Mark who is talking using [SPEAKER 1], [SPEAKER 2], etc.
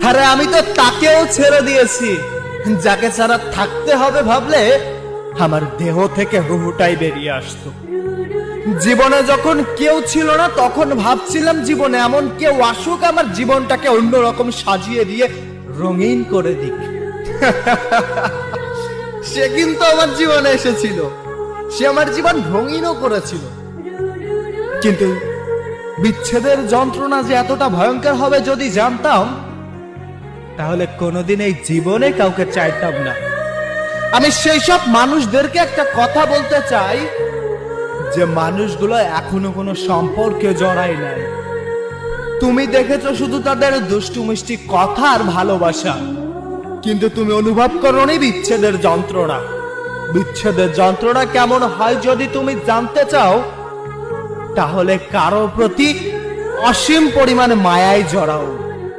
[SPEAKER 1] আরে আমি তো তাকেও ছেড়ে দিয়েছি যাকে ছাড়া থাকতে হবে ভাবলে আমার দেহ থেকে হুহুটাই বেরিয়ে আসতো। জীবনে যখন কেউ ছিল না তখন ভাবছিলাম জীবনে এমন কেউ আসুক আমার জীবনটাকে অন্যরকম সাজিয়ে দিয়ে রঙিন করে দিক। সে কিন্তু আমার জীবনে এসেছিল, সে আমার জীবন রঙিনও করেছিল, কিন্তু বিচ্ছেদের যন্ত্রণা যে এতটা ভয়ঙ্কর হবে যদি জানতাম তাহলে কোনোদিন এই জীবনে কাউকে চাইতাম না। আমি সেই সব মানুষদেরকে একটা কথা বলতে চাই যে মানুষগুলো এখনো কোনো সম্পর্কে জড়ায় নাই। তুমি দেখেছো শুধু তাদের দুষ্টু মিষ্টি কথা আর ভালোবাসা, কিন্তু তুমি অনুভব করোনি বিচ্ছেদের যন্ত্রণা। বিচ্ছেদের যন্ত্রণা কেমন হয় যদি তুমি জানতে চাও তাহলে কারো প্রতি অসীম পরিমাণে মায়ায় জড়াও।